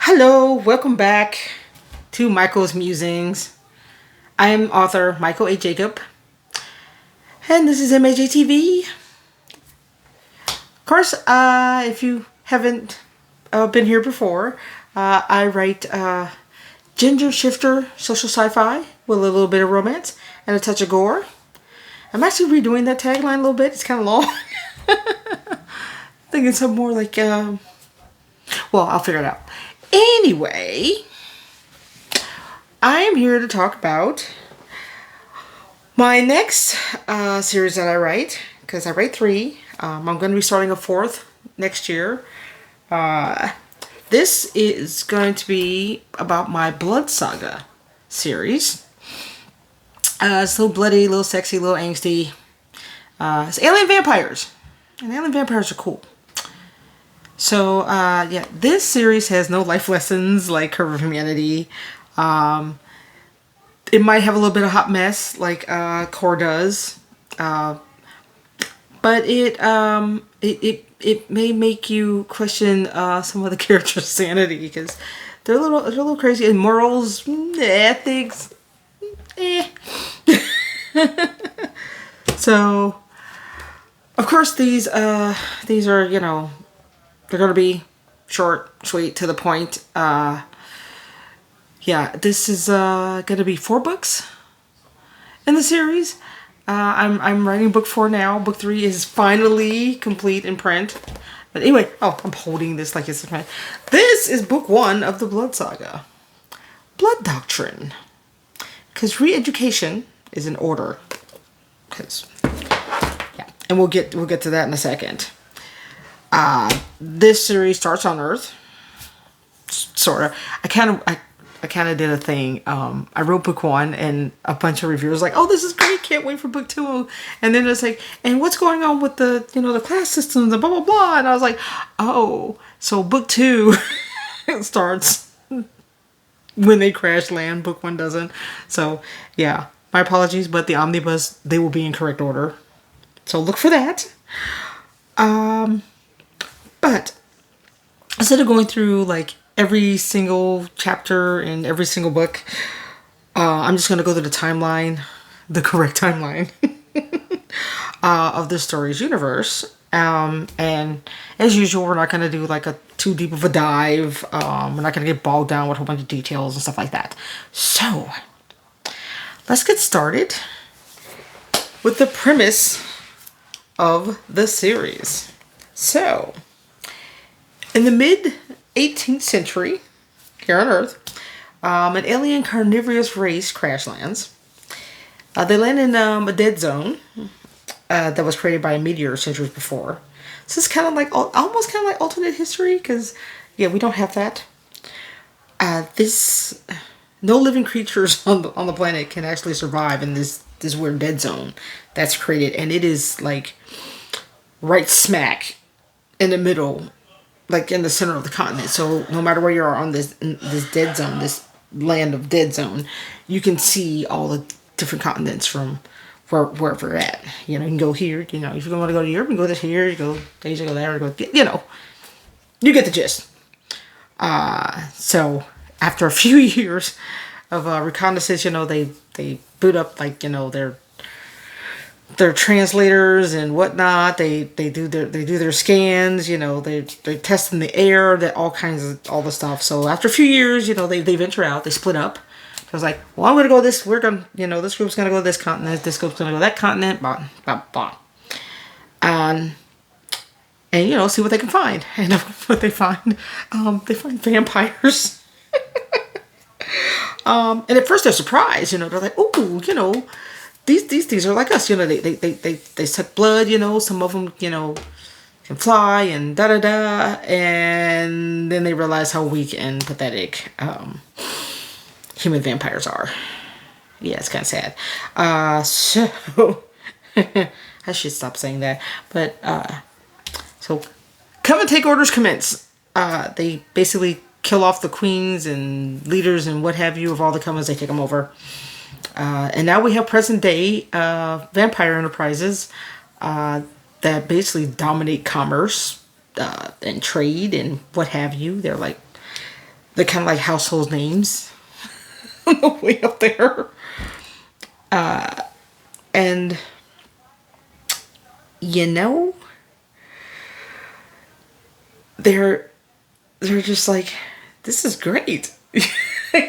Hello, welcome back to Michael's Musings. I am author Michael A. Jacob, and this is MAJTV. Of course, if you haven't been here before, I write ginger shifter social sci-fi with a little bit of romance and a touch of gore. I'm actually redoing that tagline a little bit. It's kind of long. Thinking some more like, well, I'll figure it out. Anyway, I am here to talk about my next series that I write, because I write 3. I'm going to be starting a 4th next year. This is going to be about my Blood Saga series. It's a little bloody, a little sexy, a little angsty. It's alien vampires. And alien vampires are cool. So, yeah, this series has no life lessons like Curve of Humanity. It might have a little bit of hot mess like Core does. But it may make you question some of the characters' sanity, because they're a little crazy. And morals, ethics, So, of course, these are, they're going to be short, sweet, to the point. Yeah, this is going to be 4 books in the series. I'm writing book 4 now. Book 3 is finally complete in print. But anyway, I'm holding this like it's a print. This is book 1 of the Blood Saga. Blood Doctrine. Because re-education is in order. Because, yeah, and we'll get to that in a second. This series starts on Earth, sort of. I kind of did a thing. I wrote book 1, and a bunch of reviewers like, "Oh, this is great! Can't wait for book 2." And then it's like, "And what's going on with the the class systems and blah blah blah?" And I was like, "Oh, so book 2 starts when they crash land. Book 1 doesn't." So yeah, my apologies, but the omnibus, they will be in correct order. So look for that. But instead of going through like every single chapter in every single book, I'm just going to go through the timeline, the correct timeline of the story's universe. And as usual, we're not going to do like a too deep of a dive. We're not going to get bogged down with a whole bunch of details and stuff like that. So let's get started with the premise of the series. So, in the mid-18th century, here on Earth, an alien carnivorous race crash lands. They land in a dead zone that was created by a meteor centuries before. So it's kind of like, almost kind of like alternate history, because, yeah, we don't have that. No living creatures on the planet can actually survive in this weird dead zone that's created, and it is like right smack in the middle, like in the center of the continent. So no matter where you are on this dead zone, this land of dead zone, you can see all the different continents from wherever you're at. You can go here. If you want to go to Europe, you can go to here. You go to Asia, go there. You get the gist. So after a few years of reconnaissance, they boot up their translators and whatnot. They do their scans. They test in the air, that all the stuff. So after a few years, they venture out. They split up. So I was like, well, I'm gonna go this. This group's gonna go to this continent. This group's gonna go to that continent. Blah blah blah. And see what they can find. And what they find, they find vampires. And at first they're surprised. They're like, oh, These things are like us, they suck blood, some of them, can fly and da-da-da, and then they realize how weak and pathetic human vampires are. Yeah, it's kind of sad. So, I should stop saying that, but, so, come and take orders commence. They basically kill off the queens and leaders and what have you of all the Covens. They take them over. And now we have present day vampire enterprises that basically dominate commerce and trade and what have you. They're like They're kind of like household names on the way up there. And, you know, they're just like, this is great. You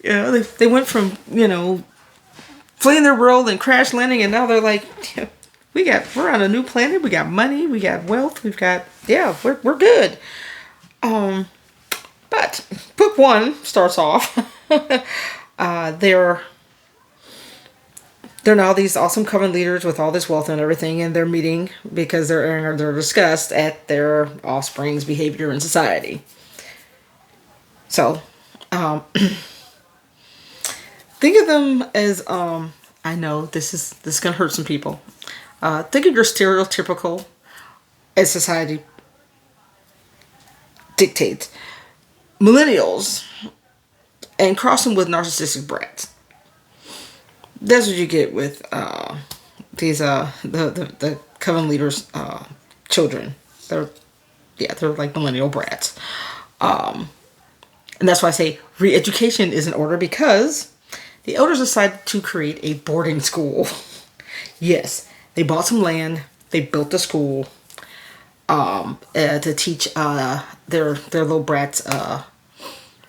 know, they went from, you know, fleeing their world and crash landing, and now they're like, yeah, we're on a new planet. We got money, we got wealth, we're good. But book one starts off. They're now these awesome coven leaders with all this wealth and everything, and they're meeting because they're disgust at their offspring's behavior in society. So, think of them as I know this is gonna hurt some people. Think of your stereotypical, as society dictates, millennials, and cross them with narcissistic brats. That's what you get with these the coven leaders' children. They're like millennial brats. And that's why I say re-education is in order, because the elders decided to create a boarding school. Yes, they bought some land, they built a school to teach their little brats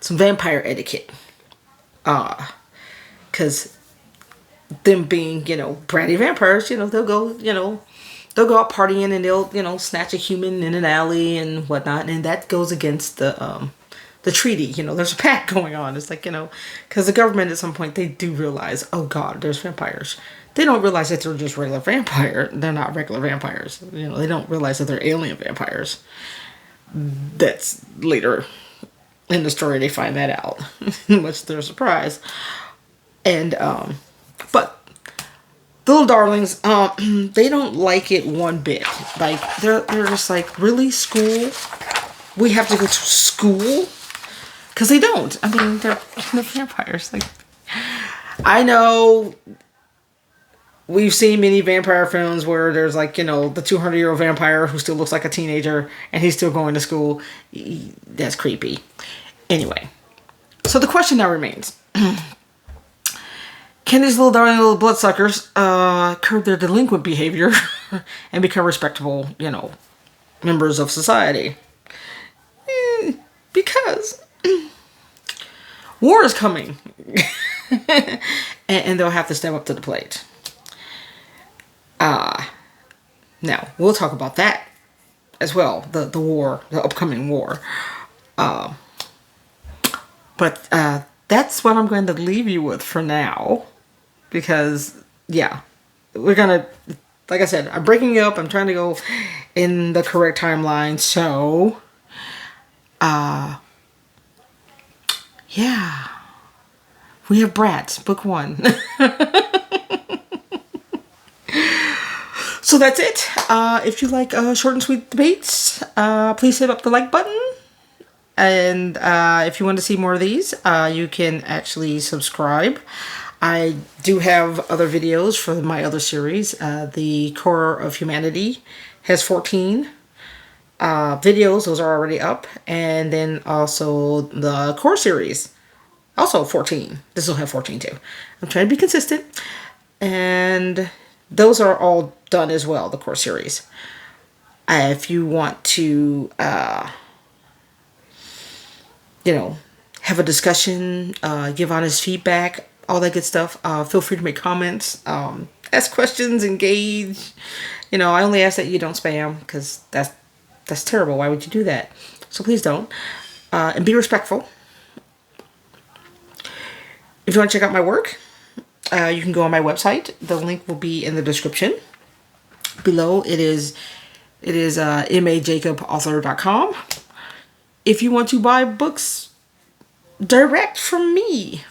some vampire etiquette. Because them being, you know, bratty vampires, you know, they'll go out partying, and they'll, you know, snatch a human in an alley and whatnot, and that goes against the treaty. You know, there's a pact going on. It's like, you know, because the government at some point, they do realize, oh God, there's vampires. They don't realize that they're just regular vampire. They're not regular vampires. You know, they don't realize that they're alien vampires. That's later in the story they find that out, much to their surprise. And but the little darlings, they don't like it one bit. Like they're just like, really, school? We have to go to school? Because they don't. I mean, they're vampires. Like, I know we've seen many vampire films where there's like, you know, the 200-year-old vampire who still looks like a teenager and he's still going to school. That's creepy. Anyway, so the question now remains. Can these little darling little bloodsuckers curb their delinquent behavior and become respectable, you know, members of society? Because war is coming. and they'll have to step up to the plate. Now, we'll talk about that as well, the war, the upcoming war. But that's what I'm going to leave you with for now. Because, yeah, we're going to, like I said, I'm breaking it up. I'm trying to go in the correct timeline. So, yeah, we have Bratz, book one. So that's it. If you like short and sweet debates, please hit up the like button. And if you want to see more of these, you can actually subscribe. I do have other videos for my other series. The Core of Humanity has 14 videos. Those are already up. And then also the Core series, also 14. This will have 14 too. I'm trying to be consistent. And those are all done as well, the Core series. If you want to, you know, have a discussion, give honest feedback, all that good stuff, feel free to make comments, ask questions, engage. You know, I only ask that you don't spam, because that's terrible. Why would you do that? So please don't. And be respectful. If you want to check out my work, you can go on my website. The link will be in the description below. It is majacobauthor.com. If you want to buy books direct from me,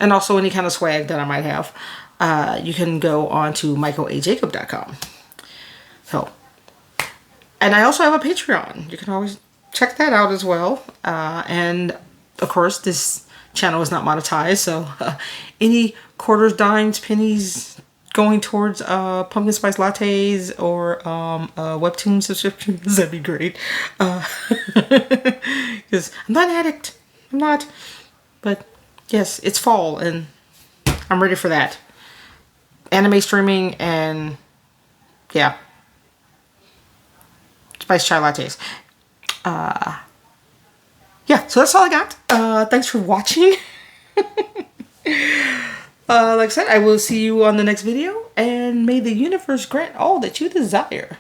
and also any kind of swag that I might have, you can go on to michaelajacob.com. So, and I also have a Patreon. You can always check that out as well. And of course, this channel is not monetized, so any quarters, dimes, pennies, going towards pumpkin spice lattes or webtoon subscriptions, that'd be great. Because I'm not an addict. I'm not. But yes, it's fall and I'm ready for that. Anime streaming and yeah. Spice chai lattes. Yeah, so that's all I got. Thanks for watching. Like I said, I will see you on the next video, and may the universe grant all that you desire.